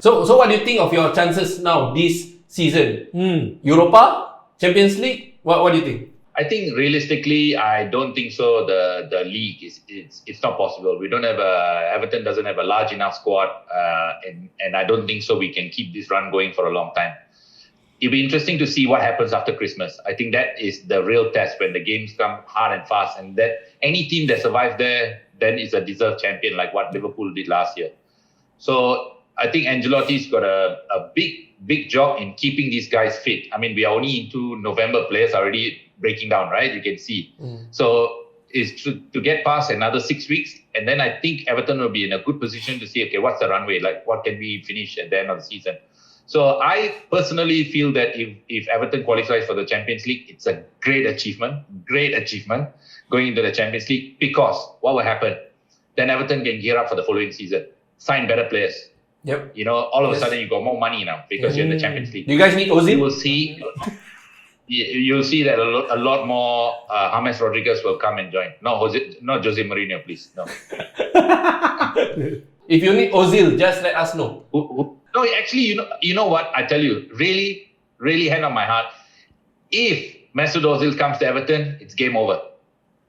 So what do you think of your chances now this season? Europa, Champions League. What do you think? I think realistically, I don't think so. The league it's not possible. We don't have Everton doesn't have a large enough squad, and I don't think so. We can keep this run going for a long time. It'll be interesting to see what happens after Christmas. I think that is the real test when the games come hard and fast, and that any team that survives there then is a deserved champion, like what Liverpool did last year. So I think Ancelotti's got a big job in keeping these guys fit. I mean, we are only into November, players are already breaking down, right? You can see. So is to get past another 6 weeks, and then I think Everton will be in a good position to see, okay, what's the runway? Like, what can we finish at the end of the season? So I personally feel that if Everton qualifies for the Champions League, it's a great achievement going into the Champions League, because what will happen? Then Everton can gear up for the following season, sign better players. Yep. You know, all of a sudden you got more money now because you're in the Champions League. Do you guys need Ozil? You'll see that a lot more James Rodriguez will come and join. Not Jose Mourinho, please. No. If you need Ozil, just let us know. No, actually, you know what? I tell you, really, really, hand on my heart. If Mesut Ozil comes to Everton, it's game over.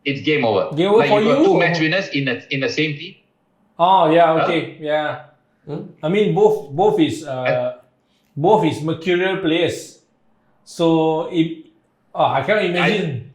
It's game over. Game over like for you got you? two match winners in the same team. Oh yeah, okay, yeah. I mean, both is mercurial players. So I cannot imagine.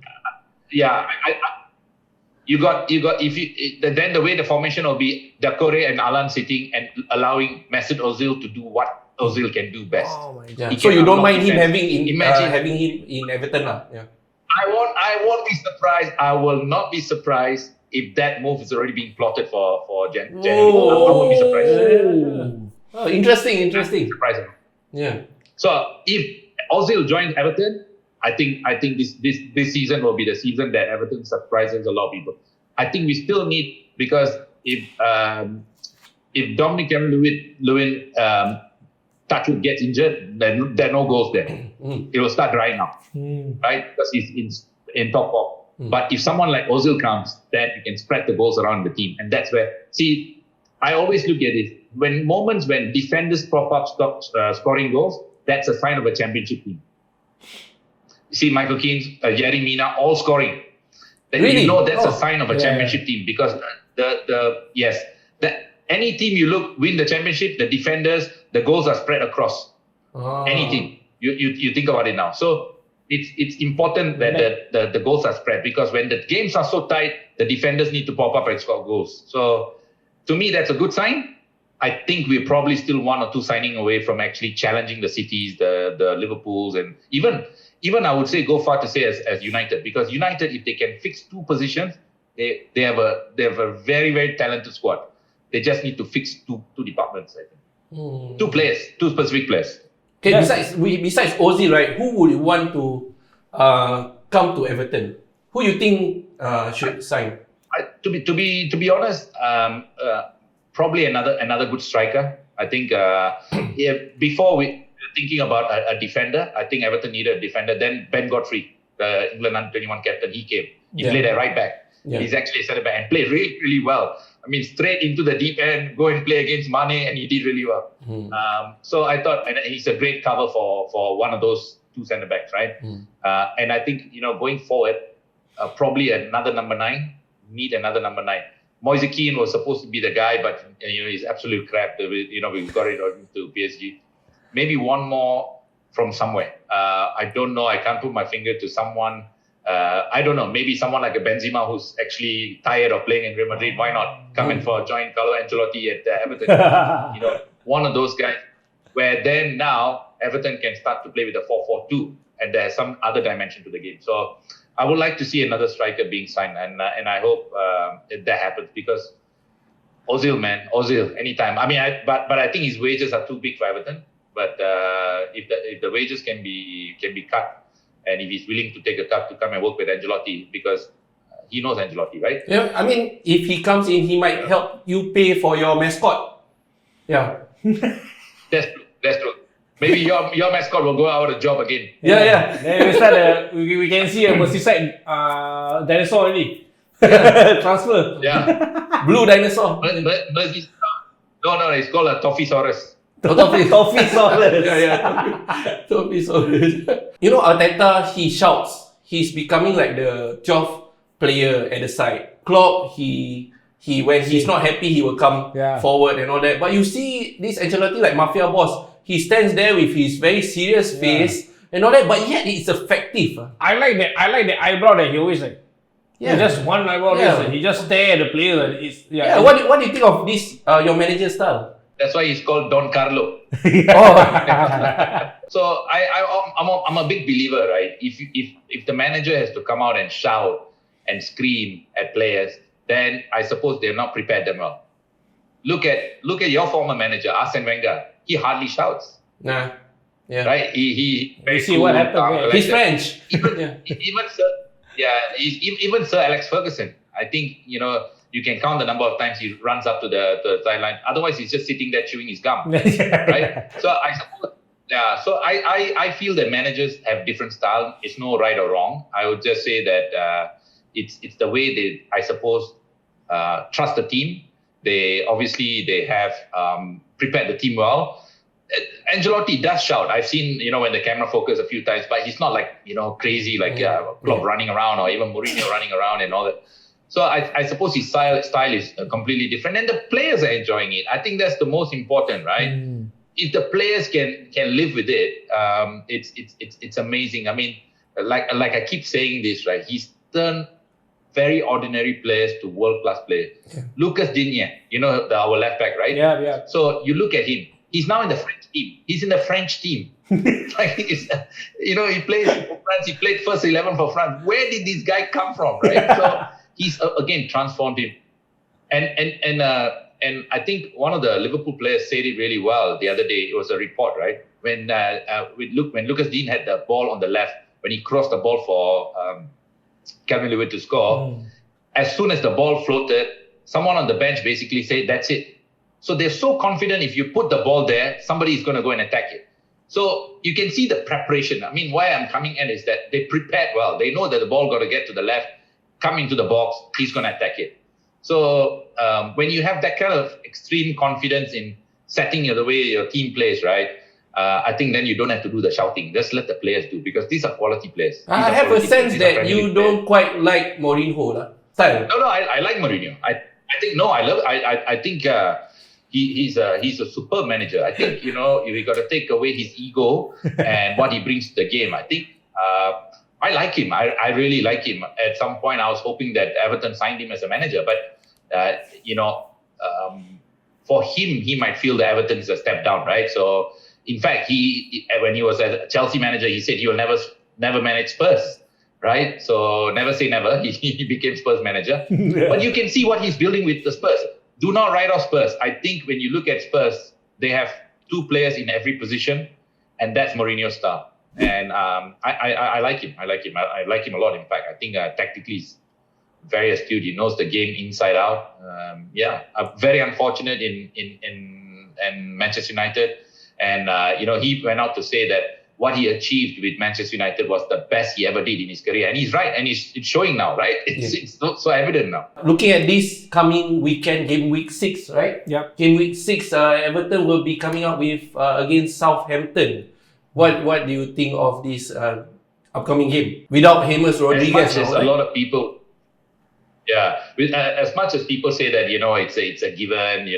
You got then the way the formation will be Doucouré and Alan sitting and allowing Mesut Ozil to do what Ozil can do best. Oh my Yeah. god. So you don't mind him defense. having him in Everton lah? Yeah. I won't be surprised. I will not be surprised if that move is already being plotted for January. I won't be surprised. Oh, interesting. Surprising. Yeah. So if Ozil joins Everton, I think this season will be the season that Everton surprises a lot of people. I think we still need, because if Dominic Calvert-Lewin Touchwood gets injured, then there are no goals there. It will start drying up, right? Because he's in top form. But if someone like Ozil comes, then you can spread the goals around the team, and that's where. See, I always look at it when defenders prop up, stop scoring goals. That's a sign of a championship team. You see Michael Keane, Yerry Mina, all scoring. Then Really? you know that's a sign of a championship team, because any team you win the championship, the defenders, the goals are spread across. Any team. You think about it now. So it's important that the goals are spread, because when the games are so tight, the defenders need to pop up and score goals. So to me, that's a good sign. I think we're probably still one or two signing away from actually challenging the Cities, the Liverpools, and even I would say go far to say as United, because United, if they can fix two positions, they have a very, very talented squad. They just need to fix two departments, I think. Two specific players. Okay, besides Ozil, right? Who would you want to come to Everton? Who you think should sign? To be honest, probably another good striker. I think before we were thinking about a defender, I think Everton needed a defender. Then Ben Godfrey, the England under-21 captain, he came. He played at right back. Yeah. He's actually a centre back and played really, really well. I mean, straight into the deep end, go and play against Mane, and he did really well. So I thought, and he's a great cover for one of those two centre backs, right? And I think, going forward, probably another number 9. Need another number 9. Moise Kean was supposed to be the guy, but he's absolute crap. We got it to PSG. Maybe one more from somewhere. I don't know. I can't put my finger to someone. I don't know. Maybe someone like a Benzema who's actually tired of playing in Real Madrid. Why not come and join Carlo Ancelotti at Everton? One of those guys. Where then now Everton can start to play with a 4-4-2, and there's some other dimension to the game. So I would like to see another striker being signed, and I hope that happens, because Ozil, anytime. I mean, but I think his wages are too big for Everton. But if the wages can be cut, and if he's willing to take a cut to come and work with Ancelotti, because he knows Ancelotti, right? Yeah, I mean, if he comes in, he might help you pay for your mascot. Yeah. That's true. Maybe your mascot will go out of job again. Yeah. Then we start. We can see a Merseyside dinosaur already. Transfer. Yeah. Blue dinosaur. No, it's called a Tophosaurus. Toffee. Toffee Saurus. Toffee Saurus. You know, Arteta, he shouts. He's becoming like the 12th player at the side. Klopp, he when he's not happy, he will come forward and all that. But you see this Ancelotti like mafia boss. He stands there with his very serious face and all that, but yet it's effective. I like that eyebrow that he always like. Yeah. Just one eyebrow. He just stare at the player. And it's, What do you think of this, your manager style? That's why he's called Don Carlo. So I'm a big believer, right? If the manager has to come out and shout and scream at players, then I suppose they've not prepared them well. Look at your former manager, Arsene Wenger. He hardly shouts. Nah. Yeah. Right? He you see what happened. He's French. Even Sir Alex Ferguson. I think, you can count the number of times he runs up to the sideline. Otherwise, he's just sitting there chewing his gum. Right? So I suppose, I feel that managers have different style. It's no right or wrong. I would just say that it's the way they, I suppose, trust the team. They have prepared the team well. Ancelotti does shout. I've seen, when the camera focus a few times, but he's not like, crazy like Klopp running around or even Mourinho running around and all that. So I suppose his style is completely different, and the players are enjoying it. I think that's the most important, right? If the players can live with it, it's amazing. I mean, like I keep saying this, right? He's turned very ordinary players to world-class players. Lucas Digne, our left back, right? Yeah. So you look at him. He's now in the French team. He's in the French team. Like he plays for France. He played first 11 for France. Where did this guy come from, right? So he's again transformed him. And I think one of the Liverpool players said it really well the other day. It was a report, right? When Lucas Digne had the ball on the left, when he crossed the ball for Calvin Lewin to score, as soon as the ball floated, someone on the bench basically said, "That's it." So they're so confident if you put the ball there, somebody is going to go and attack it. So you can see the preparation. I mean, why I'm coming in is that they prepared well. They know that the ball got to get to the left, come into the box, he's going to attack it. So when you have that kind of extreme confidence in setting the way your team plays, right? I think then you don't have to do the shouting. Just let the players do, because these are quality players. I have a sense that you don't quite like Mourinho style. No, I like Mourinho. I think he's a superb manager. I think, we got to take away his ego and what he brings to the game. I think I like him. I really like him. At some point, I was hoping that Everton signed him as a manager, but for him, he might feel that Everton is a step down, right? So, in fact, when he was a Chelsea manager, he said he will never manage Spurs, right? So never say never. He became Spurs manager. But you can see what he's building with the Spurs. Do not write off Spurs. I think when you look at Spurs, they have two players in every position, and that's Mourinho's style. And I like him. I like him. I like him a lot. In fact, I think tactically he's very astute. He knows the game inside out. Very unfortunate in Manchester United, and he went out to say that what he achieved with Manchester United was the best he ever did in his career. And he's right, and it's showing now, right? It's so evident now. Looking at this coming weekend, game week 6, right? Yeah. Game week 6, Everton will be coming up with against Southampton. What do you think of this upcoming game without James Rodriguez? As a lot of people, as much as people say that it's a given,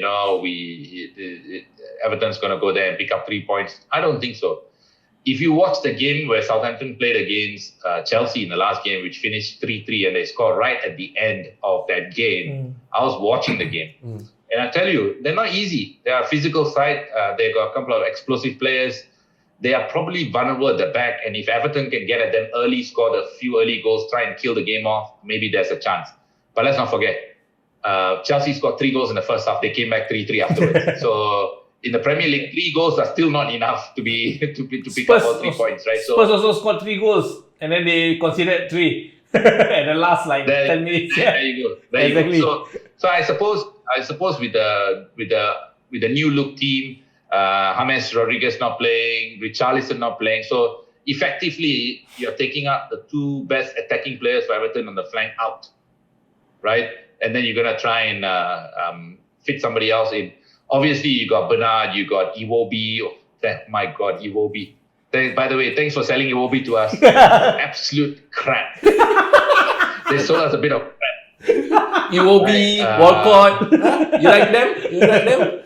Everton's going to go there and pick up 3 points. I don't think so. If you watch the game where Southampton played against Chelsea in the last game, which finished 3-3, and they scored right at the end of that game, I was watching the game. And I tell you, they're not easy. They are a physical side. They've got a couple of explosive players. They are probably vulnerable at the back. And if Everton can get at them early, score a few early goals, try and kill the game off, maybe there's a chance. But let's not forget, Chelsea scored 3 goals in the first half. They came back 3-3 afterwards. So in the Premier League, 3 goals are still not enough to pick up all 3 points, right? So Spurs also scored 3 goals, and then they considered 3 at the last 10 minutes. There you go. Exactly. So I suppose with the new look team, James Rodriguez not playing, Richarlison not playing, so effectively you're taking out the 2 best attacking players for Everton on the flank out, right? And then you're gonna try and fit somebody else in. Obviously, you got Bernard, you got Iwobi. Oh, my God, Iwobi. By the way, thanks for selling Iwobi to us. Absolute crap. They sold us a bit of crap. Iwobi, Walcott. You like them? You like them?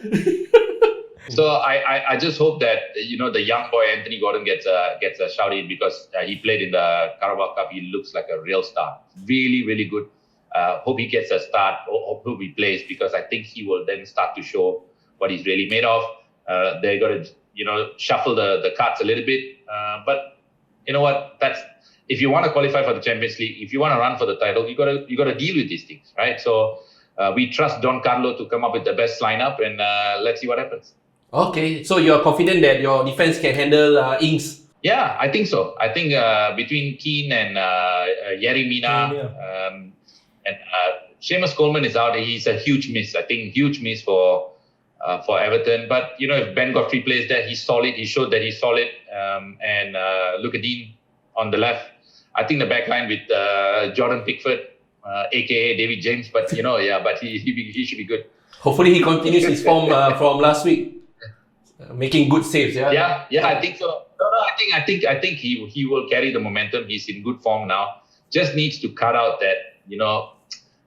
So I just hope that the young boy Anthony Gordon gets a shout in, because he played in the Carabao Cup. He looks like a real star. Really, really good. Hope he gets a start. Hope he plays, because I think he will then start to show what he's really made of. They got to shuffle the cards a little bit. But you know what? If you want to qualify for the Champions League, if you want to run for the title, you got to deal with these things, right? So we trust Don Carlo to come up with the best lineup, and let's see what happens. Okay, so you're confident that your defense can handle Ings? Yeah, I think so. I think between Keane and Yerry Mina and Seamus Coleman is out. He's a huge miss. I think huge miss for Everton. But if Ben Godfrey plays there, he's solid. He showed that he's solid. And Luca Dean on the left. I think the back line with Jordan Pickford, aka David James. But but he should be good. Hopefully he continues his form from last week. Making good saves, yeah. I think so. I think he will carry the momentum. He's in good form now. Just needs to cut out that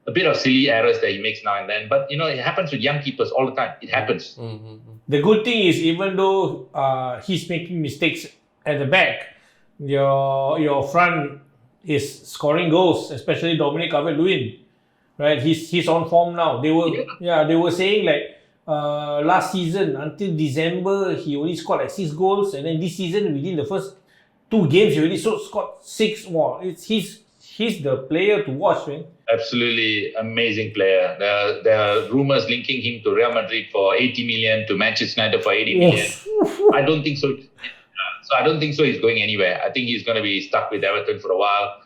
a bit of silly errors that he makes now and then. But it happens with young keepers all the time. It happens. Mm-hmm. The good thing is, even though he's making mistakes at the back, your front is scoring goals, especially Dominic Calvert-Lewin. Right, he's on form now. They were saying like. Last season until December he only scored like 6 goals, and then this season within the first 2 games he already scored 6 more. He's the player to watch, man. Absolutely amazing player. There are rumors linking him to Real Madrid for 80 million, to Manchester United for 80 million. I don't think so. So I don't think so he's going anywhere. I think he's going to be stuck with Everton for a while.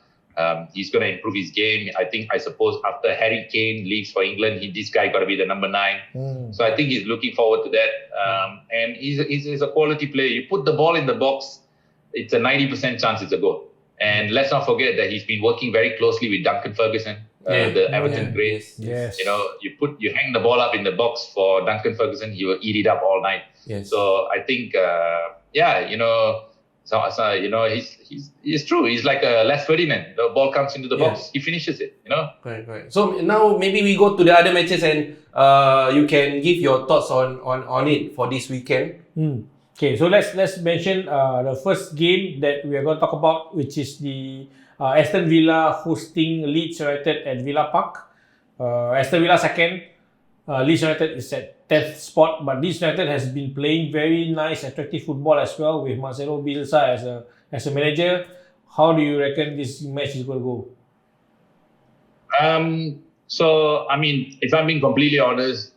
He's going to improve his game. I suppose after Harry Kane leaves for England, this guy got to be the number 9. So I think he's looking forward to that. And he's a quality player. You put the ball in the box, it's a 90% chance it's a goal. And let's not forget that he's been working very closely with Duncan Ferguson, the Everton great. Yes. You hang the ball up in the box for Duncan Ferguson, he will eat it up all night. Yes. So I think, he's true. He's like a Les Ferdinand. The ball comes into the box, he finishes it. Right. So now maybe we go to the other matches, and you can give your thoughts on it for this weekend. Okay, so let's mention the first game that we are going to talk about, which is the Aston Villa hosting Leeds United at Villa Park. Aston Villa second, Leeds United is at 10th spot, but Leeds United has been playing very nice, attractive football as well, with Marcelo Bielsa as a manager. How do you reckon this match is going to go? If I'm being completely honest,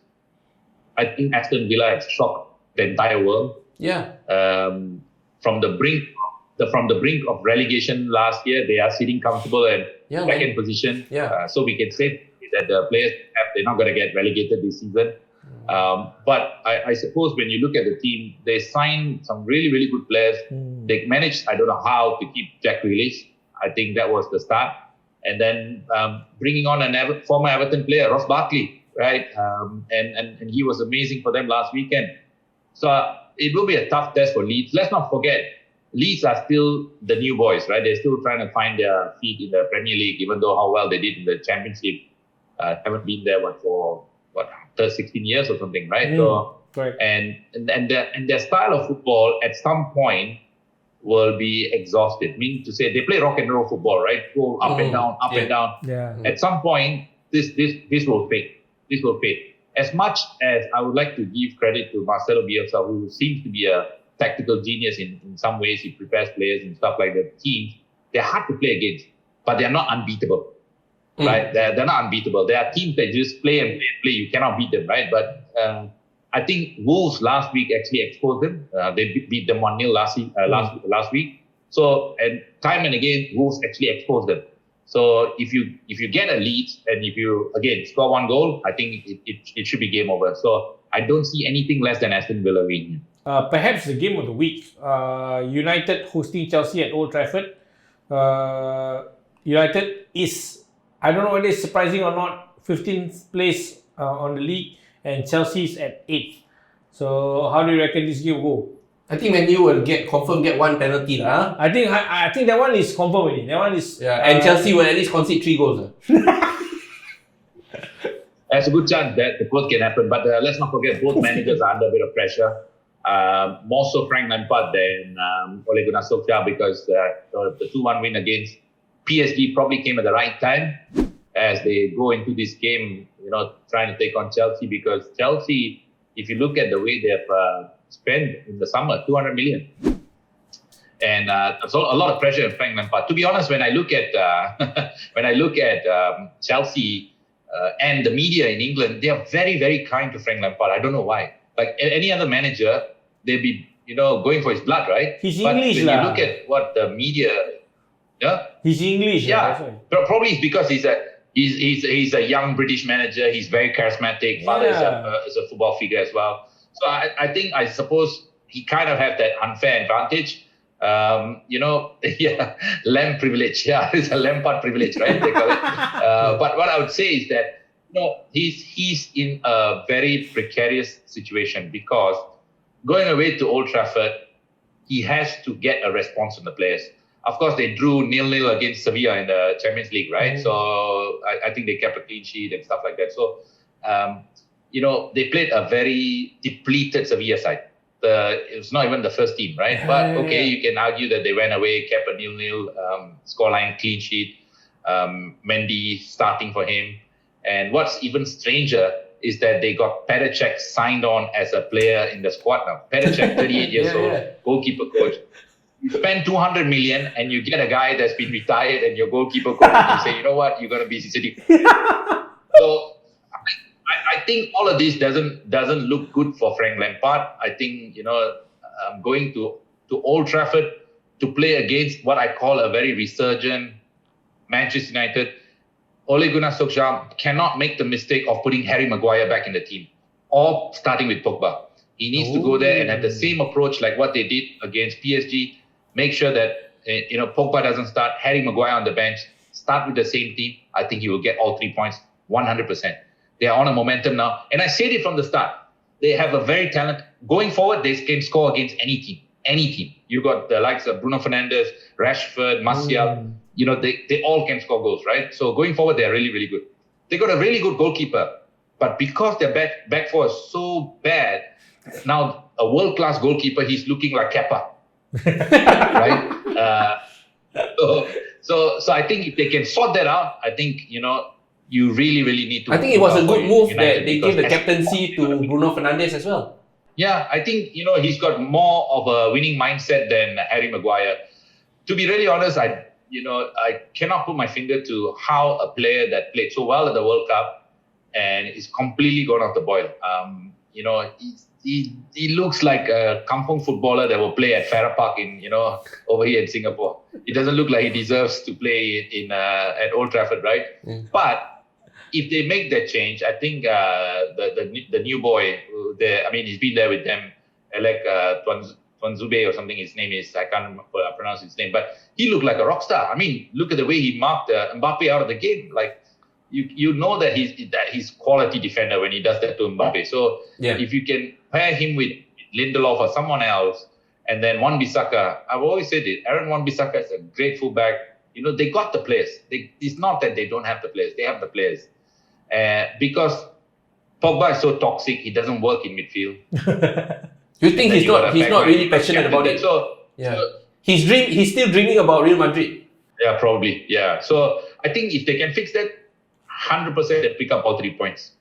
I think Aston Villa has shocked the entire world. Yeah. From the brink of relegation last year, they are sitting comfortable in second position. Yeah. So we can say that the players they're not going to get relegated this season. But I suppose when you look at the team, they signed some really, really good players. They managed, I don't know how, to keep Jack Grealish. I think that was the start. And then bringing on a former Everton player, Ross Barkley, right? And he was amazing for them last weekend. So it will be a tough test for Leeds. Let's not forget, Leeds are still the new boys, right? They're still trying to find their feet in the Premier League, even though how well they did in the Championship. Haven't been there for 16 years or something, right? So, correct. And their style of football at some point will be exhausted. Meaning to say, they play rock and roll football, right? Go up and down, up and down. Yeah. At some point, this will fade. This will fade. As much as I would like to give credit to Marcelo Bielsa, who seems to be a tactical genius in some ways, he prepares players and stuff like that. Teams, they're hard to play against, but they're not unbeatable. Right? They're not unbeatable. There are teams that just play and play. You cannot beat them, right? But I think Wolves last week actually exposed them. They beat them 1-0 last week. So, and time and again, Wolves actually exposed them. So if you get a lead and if you again score 1 goal, I think it should be game over. So I don't see anything less than Aston Villa winning. Perhaps the game of the week. United hosting Chelsea at Old Trafford. United is, I don't know whether it's surprising or not, 15th place on the league, and Chelsea is at 8th. So how do you reckon this game will go? I think Man U will confirm get one penalty lah. I think that one is confirm already. That one is And Chelsea will at least concede 3 goals. There's a good chance that both can happen, but let's not forget both managers are under a bit of pressure. More so Frank Lampard than Ole Gunnar Solskjaer, because the 2-1 win against PSG probably came at the right time as they go into this game, trying to take on Chelsea, because Chelsea, if you look at the way they have spent in the summer, 200 million. And there's a lot of pressure on Frank Lampard. To be honest, when I look at Chelsea and the media in England, they are very, very kind to Frank Lampard. I don't know why. Like any other manager, they'd be going for his blood, right? He's but English, when you look at what the media, he's English. Yeah, probably it's because he's a young British manager. He's very charismatic. Father is a football figure as well. So I suppose he kind of have that unfair advantage. Lamb privilege. Yeah, it's a Lampard privilege, right? They call it. But what I would say is that he's in a very precarious situation, because going away to Old Trafford, he has to get a response from the players. Of course, they drew 0-0 against Sevilla in the Champions League, right? So I think they kept a clean sheet and stuff like that. So they played a very depleted Sevilla side. It was not even the first team, right? But you can argue that they went away, kept a 0-0 scoreline, clean sheet. Mendy starting for him. And what's even stranger is that they got Petr Cech signed on as a player in the squad now. Petr Cech, 38 years old, goalkeeper coach. You spend 200 million and you get a guy that's been retired and your goalkeeper coach, and you say, you know what, you're going to be City. So I think all of this doesn't look good for Frank Lampard. I think going to Old Trafford to play against what I call a very resurgent Manchester United. Ole Gunnar Solskjaer cannot make the mistake of putting Harry Maguire back in the team or starting with Pogba. He needs to go there and have the same approach like what they did against PSG. Make sure that Pogba doesn't start, Harry Maguire on the bench, start with the same team. I think he will get all 3 points 100%. They are on a momentum now. And I said it from the start. They have a very talent. Going forward, they can score against any team. Any team. You got the likes of Bruno Fernandes, Rashford, Martial. They all can score goals, right? So going forward, they're really, really good. They got a really good goalkeeper. But because their back four is so bad, now a world-class goalkeeper, he's looking like Kepa. Right? So I think if they can sort that out, I think, you really, really need to... I think it was a good move that they gave the captaincy to Bruno Fernandes as well. Yeah, I think, he's got more of a winning mindset than Harry Maguire. To be really honest, I cannot put my finger to how a player that played so well at the World Cup and is completely gone off the boil. He looks like a kampung footballer that will play at Farrer Park over here in Singapore. It doesn't look like he deserves to play at Old Trafford, right? But if they make that change, I think the new boy, he's been there with them, like Tuanzube or something. His name is, I can't pronounce his name, but he looked like a rock star. I mean, look at the way he marked Mbappe out of the game. Like you know that he's quality defender when he does that to Mbappe. So if you can pair him with Lindelof or someone else, and then Wan-Bissaka, I've always said it. Aaron Wan-Bissaka is a great fullback. They got the players. It's not that they don't have the players. They have the players. Because Pogba is so toxic, he doesn't work in midfield. You think he's not really passionate about it? So he's still dreaming about Real Madrid. Yeah, probably. Yeah. So I think if they can fix that, 100% they pick up all 3 points.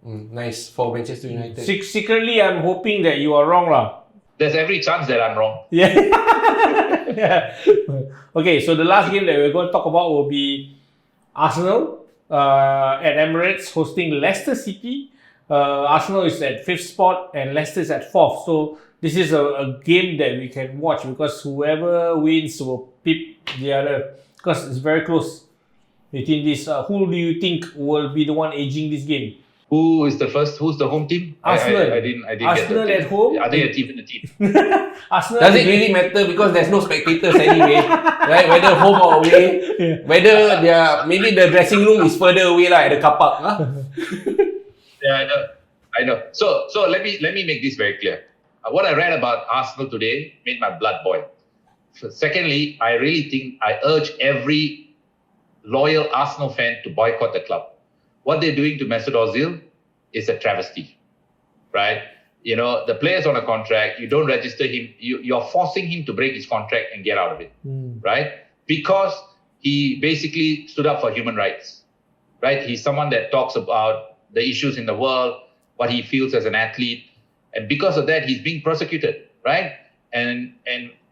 Nice for Manchester United. Secretly, I'm hoping that you are wrong, lah. There's every chance that I'm wrong. Yeah. Okay, so the last game that we're going to talk about will be Arsenal at Emirates hosting Leicester City. Arsenal is at 5th spot and Leicester is at 4th. So this is a game that we can watch because whoever wins will pip the other because it's very close between this. Who do you think will be the one edging this game? Who's the home team? Arsenal. I didn't Arsenal get at home? Are they a team in the team? Arsenal. Does it really matter because there's no spectators anyway, right? Whether home or away, whether maybe the dressing room is further away at the car park. Yeah, I know. So let me make this very clear. What I read about Arsenal today made my blood boil. Secondly, I really think I urge every loyal Arsenal fan to boycott the club. What they're doing to Mesut Ozil is a travesty, right? The player's on a contract. You don't register him. You're forcing him to break his contract and get out of it, right? Because he basically stood up for human rights, right? He's someone that talks about the issues in the world, what he feels as an athlete. And because of that, he's being persecuted, right? And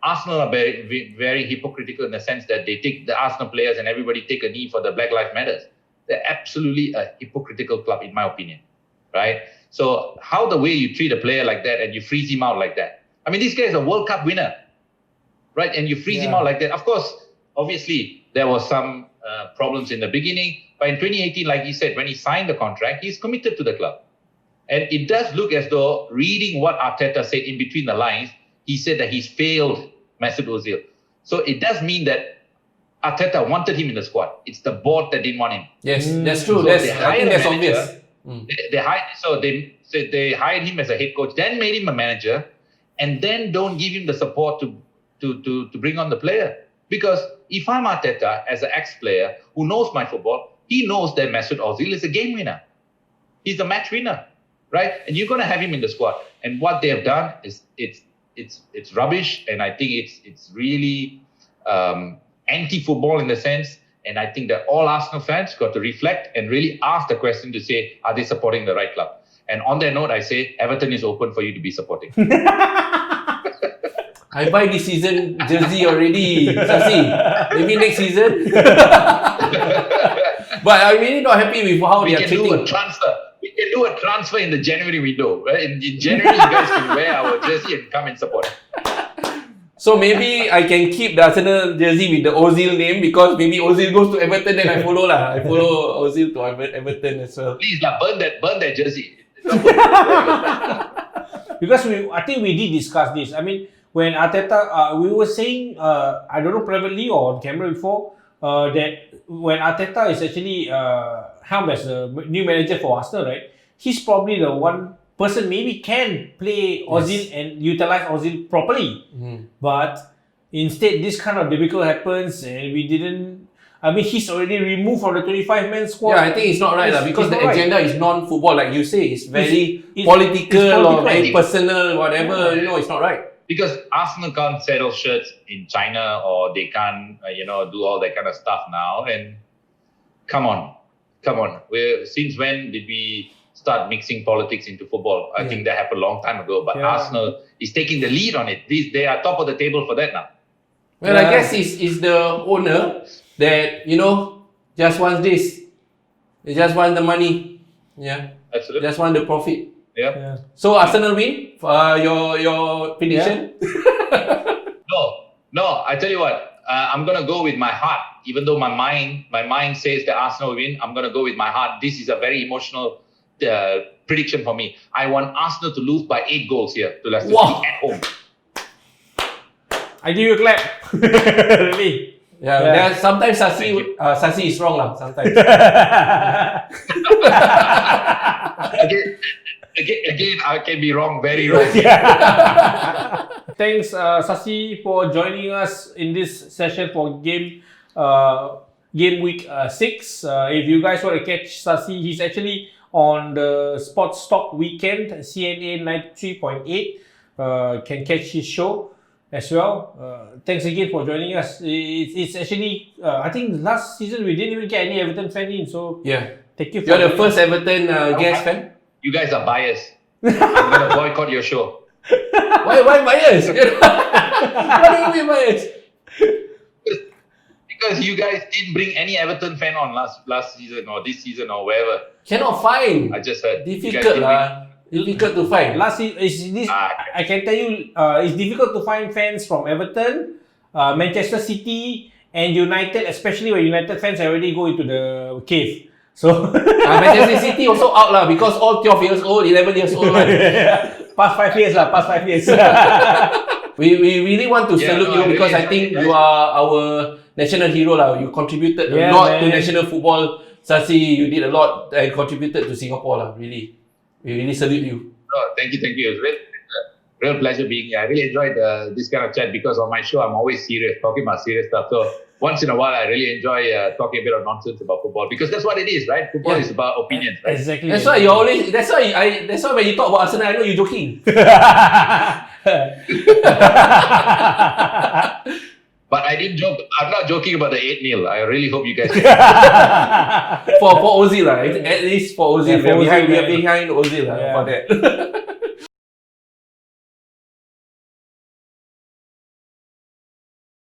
Arsenal are very, very hypocritical in the sense that they take the Arsenal players and everybody take a knee for the Black Lives Matters. They're absolutely a hypocritical club, in my opinion, right? So how the way you treat a player like that and you freeze him out like that? I mean, this guy is a World Cup winner, right? And you freeze him out like that. Of course, obviously, there was some problems in the beginning. But in 2018, like he said, when he signed the contract, he's committed to the club. And it does look as though, reading what Arteta said in between the lines, he said that he's failed Mesut Ozil. So it does mean that Arteta wanted him in the squad. It's the board that didn't want him. Yes, that's true. So I think that's obvious. They hired him as a head coach, then made him a manager, and then don't give him the support to bring on the player. Because if I'm Arteta, as an ex-player who knows my football, he knows that Mesut Ozil is a game winner. He's a match winner, right? And you're going to have him in the squad. And what they have done is it's rubbish, and I think it's really anti-football in the sense. And I think that all Arsenal fans got to reflect and really ask the question to say, are they supporting the right club? And on that note, I say Everton is open for you to be supporting. I buy this season jersey already, Sasi. Maybe next season. But I'm really not happy with how they are treating. We can do a transfer in the January window. Right? In January, you guys can wear our jersey and come and support. So maybe I can keep the Arsenal jersey with the Ozil name, because maybe Ozil goes to Everton, then I follow lah. I follow Ozil to Everton as well. Please burn that jersey. Because I think we did discuss this. I mean, when Arteta, we were saying, I don't know, privately or on camera before, that when Arteta is actually helmed as a new manager for Arsenal, right? He's probably the one person maybe can play Ozil and utilize Ozil properly. But instead, this kind of debacle happens, and we didn't. I mean, he's already removed from the 25-man squad. Yeah, I think it's not right because the agenda is non-football, like you say. It's very it's political or very personal, whatever. It's not right. Because Arsenal can't settle shirts in China, or they can't, do all that kind of stuff now. And come on. Since when did we start mixing politics into football? I think that happened a long time ago. But Arsenal is taking the lead on it. They are top of the table for that now. Well, I guess it's the owner that, just wants this. They just want the money. Yeah. Absolutely. Just want the profit. Yeah. So Arsenal win? Your prediction? No. I tell you what, I'm gonna go with my heart. Even though my mind says that Arsenal will win, I'm gonna go with my heart. This is a very emotional prediction for me. I want Arsenal to lose by 8 goals here to Leicester City at home. I give you a clap. Really? Yeah. Sometimes Sasi is wrong lah. Sometimes. Again, I can be wrong, very wrong. Thanks, Sasi, for joining us in this session for game week 6. If you guys want to catch Sasi, he's actually on the Sports Talk Weekend, CNA 93.8. Can catch his show as well. Thanks again for joining us. It's actually, I think last season we didn't even get any Everton fan in, so thank you. You're the first Everton guest fan? You guys are biased. I'm going to boycott your show. Why biased? What do you mean biased? Because you guys didn't bring any Everton fan on last season or this season or wherever. Cannot find. I just heard. Difficult to find. Last season, I can tell you, it's difficult to find fans from Everton, Manchester City, and United, especially when United fans already go into the cave. So Manchester City also out lah, because all 12 years old, 11 years old. Past 5 years. We really want to salute you because I think you are our national hero lah. You contributed a lot to national football. Sasi, you did a lot and contributed to Singapore lah, really. We really salute you. Oh, thank you. It's real pleasure being here. I really enjoyed this kind of chat because on my show I'm always serious, talking about serious stuff. So once in a while I really enjoy talking a bit of nonsense about football because that's what it is, right? Football is about opinions, right? Exactly. That's why you always. That's why when you talk about Arsenal, I know you're joking. But I didn't joke. I'm not joking about the 8-0. I really hope you guys. for Ozil, at least for Ozil, Yeah, for we Ozil, are yeah. behind Ozil for that.